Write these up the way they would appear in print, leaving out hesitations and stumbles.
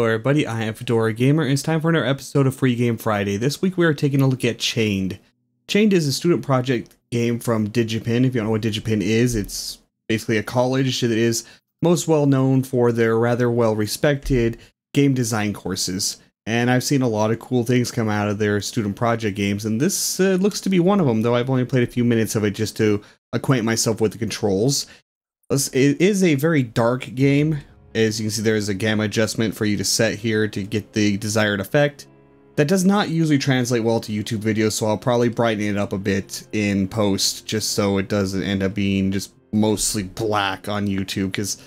everybody, I am Fedora Gamer, and it's time for another episode of Free Game Friday. This week we are taking a look at Chained. Chained is a student project game from DigiPen. If you don't know what DigiPen is, it's basically a college that is most well known for their rather well-respected game design courses. And I've seen a lot of cool things come out of their student project games, and this looks to be one of them, though I've only played a few minutes of it just to acquaint myself with the controls. It is a very dark game. As you can see, there is a gamma adjustment for you to set here to get the desired effect. That does not usually translate well to YouTube videos, so I'll probably brighten it up a bit in post, just so it doesn't end up being just mostly black on YouTube, because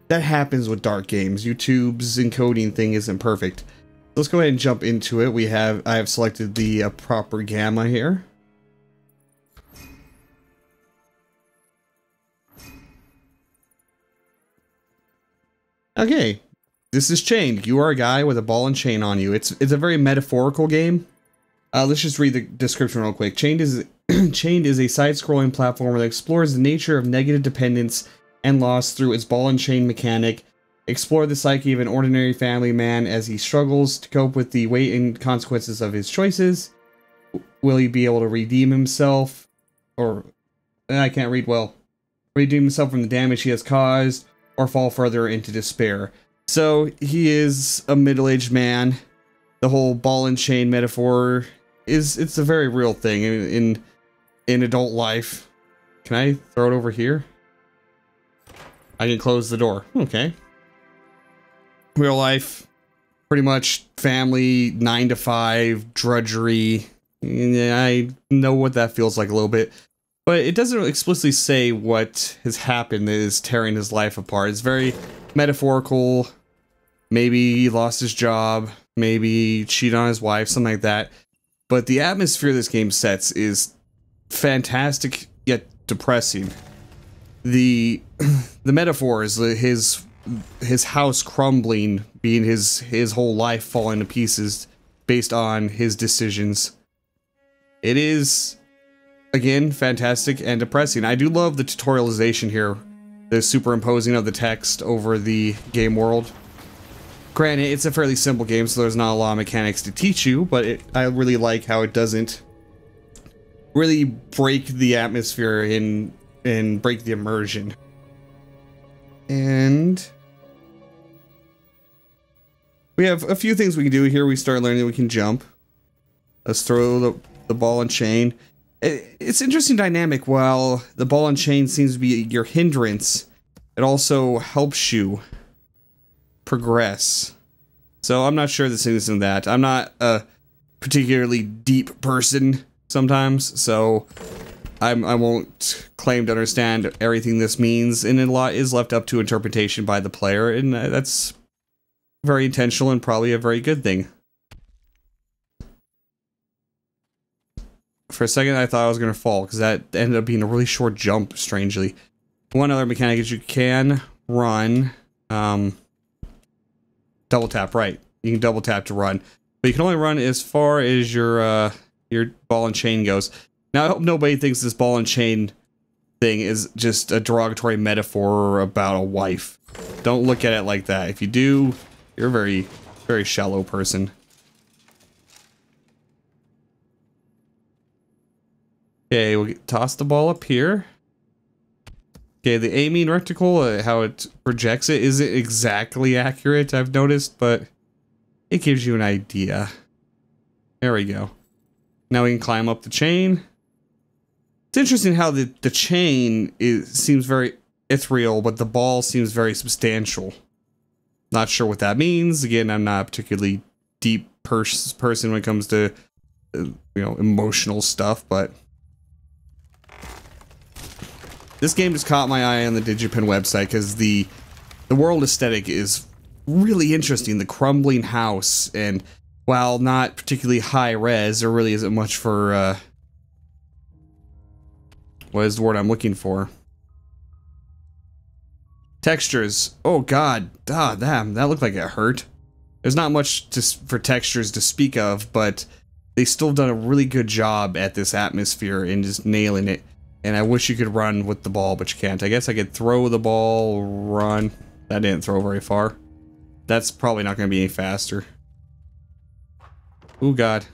that happens with dark games. YouTube's encoding thing isn't perfect. Let's go ahead and jump into it. I have selected the proper gamma here. Okay, this is Chained. You are a guy with a ball and chain on you. It's a very metaphorical game. Let's just read the description real quick. Chained is a side-scrolling platformer that explores the nature of negative dependence and loss through its ball and chain mechanic. Explore the psyche of an ordinary family man as he struggles to cope with the weight and consequences of his choices. Will he be able to redeem himself? Or, I can't read well. Redeem himself from the damage he has caused, or fall further into despair. So he is a middle-aged man. The whole ball and chain metaphor it's a very real thing in adult life. Can I throw it over here? I can close the door. Okay. Real life, pretty much family, 9 to 5, drudgery. Yeah, I know what that feels like a little bit. But it doesn't explicitly say what has happened that is tearing his life apart. It's very metaphorical. Maybe he lost his job. Maybe he cheated on his wife, something like that. But the atmosphere this game sets is fantastic, yet depressing. The metaphors, his house crumbling, being his whole life falling to pieces based on his decisions. It is, again, fantastic and depressing. I do love the tutorialization here, the superimposing of the text over the game world. Granted, it's a fairly simple game, so there's not a lot of mechanics to teach you, but I really like how it doesn't really break the atmosphere and break the immersion. And we have a few things we can do here. We start learning that we can jump. Let's throw the ball and chain. It's an interesting dynamic. While the ball and chain seems to be your hindrance, it also helps you progress. So I'm not sure this is in that. I'm not a particularly deep person sometimes, so I won't claim to understand everything this means, and a lot is left up to interpretation by the player, and that's very intentional and probably a very good thing. For a second, I thought I was going to fall, because that ended up being a really short jump, strangely. One other mechanic is you can run, double tap, right. You can double tap to run. But you can only run as far as your ball and chain goes. Now, I hope nobody thinks this ball and chain thing is just a derogatory metaphor about a wife. Don't look at it like that. If you do, you're a very, very shallow person. Okay, we'll toss the ball up here. Okay, the aiming reticle, how it projects it, isn't exactly accurate, I've noticed, but it gives you an idea. There we go. Now we can climb up the chain. It's interesting how the chain seems very ethereal, but the ball seems very substantial. Not sure what that means. Again, I'm not a particularly deep person when it comes to, emotional stuff, but this game just caught my eye on the DigiPen website because the world aesthetic is really interesting. The crumbling house, and while not particularly high res, there really isn't much for what is the word I'm looking for? Textures. Oh god, damn, that looked like it hurt. There's not much for textures to speak of, but they still done a really good job at this atmosphere and just nailing it. And I wish you could run with the ball, but you can't. I guess I could throw the ball, run. That didn't throw very far. That's probably not going to be any faster. Oh god.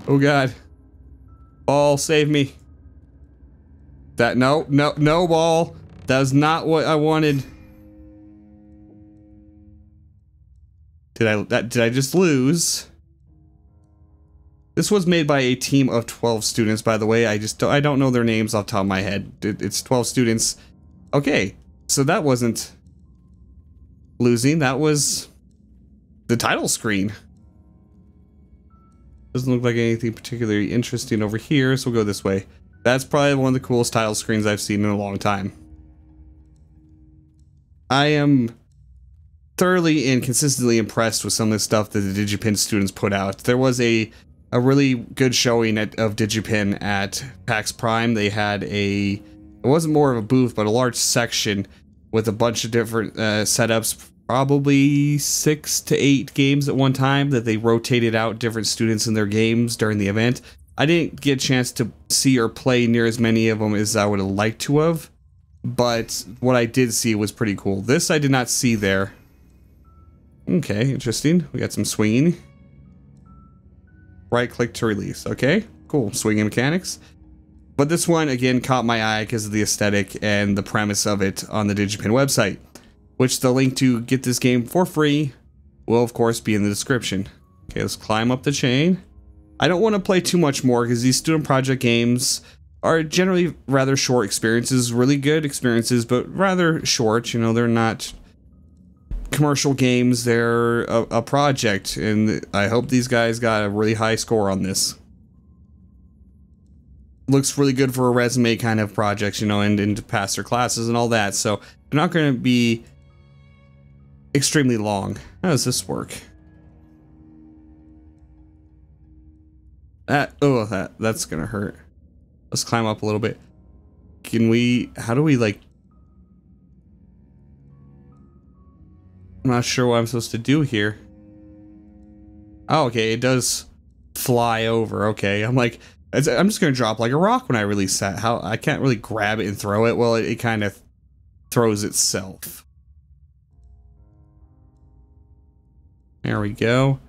Oh god. Ball, save me. That no ball. That was not what I wanted. Did I just lose? This was made by a team of 12 students, by the way. I don't know their names off the top of my head. It's 12 students. Okay, so that wasn't losing. That was the title screen. Doesn't look like anything particularly interesting over here, so we'll go this way. That's probably one of the coolest title screens I've seen in a long time. I am thoroughly and consistently impressed with some of the stuff that the DigiPen students put out. There was a really good showing of DigiPen at PAX Prime. They had it wasn't more of a booth, but a large section with a bunch of different setups, probably 6 to 8 games at one time that they rotated out different students in their games during the event. I didn't get a chance to see or play near as many of them as I would have liked to have, but what I did see was pretty cool. This I did not see there. Okay, interesting. We got some swinging. Right click to release. Okay, cool. Swinging mechanics. But this one, again, caught my eye because of the aesthetic and the premise of it on the DigiPen website, which the link to get this game for free will, of course, be in the description. Okay, let's climb up the chain. I don't want to play too much more because these student project games are generally rather short experiences, really good experiences, but rather short. You know, they're not commercial games, they're a project, and I hope these guys got a really high score on this. Looks really good for a resume kind of projects, you know, and to pass their classes and all that, so they're not going to be extremely long. How does this work? That's gonna hurt. Let's climb up a little bit. How do we, like... I'm not sure what I'm supposed to do here. Oh, okay, it does fly over. Okay, I'm just gonna drop like a rock when I release that. I can't really grab it and throw it. Well, it kind of throws itself. There we go.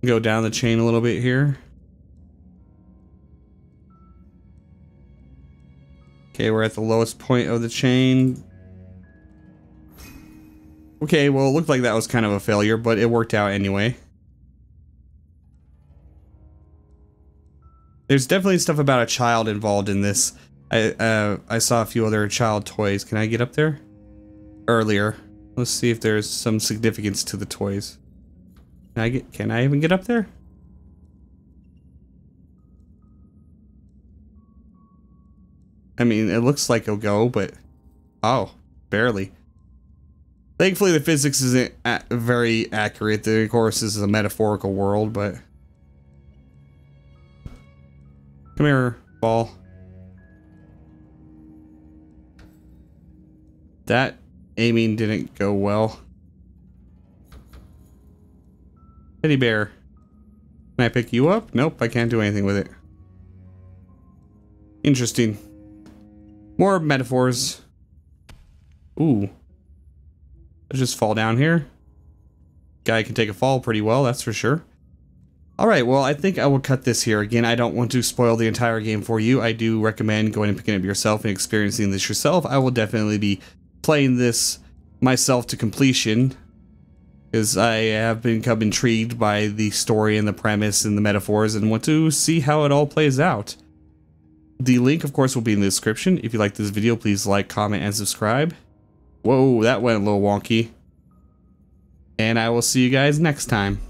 Go down the chain a little bit here. Okay, we're at the lowest point of the chain. Okay, well, it looked like that was kind of a failure, but it worked out anyway. There's definitely stuff about a child involved in this. I saw a few other child toys. Can I get up there? Earlier. Let's see if there's some significance to the toys. Can I even get up there? I mean, it looks like it'll go, but... Oh, barely. Thankfully, the physics isn't very accurate. Of course, this is a metaphorical world, but... Come here, ball. That aiming didn't go well. Teddy bear. Can I pick you up? Nope, I can't do anything with it. Interesting. More metaphors. Ooh. Let's just fall down here. Guy can take a fall pretty well, that's for sure. Alright, well, I think I will cut this here. Again, I don't want to spoil the entire game for you. I do recommend going and picking it up yourself and experiencing this yourself. I will definitely be playing this myself to completion, because I have become intrigued by the story and the premise and the metaphors and want to see how it all plays out. The link, of course, will be in the description. If you like this video, please like, comment, and subscribe. Whoa, that went a little wonky. And I will see you guys next time.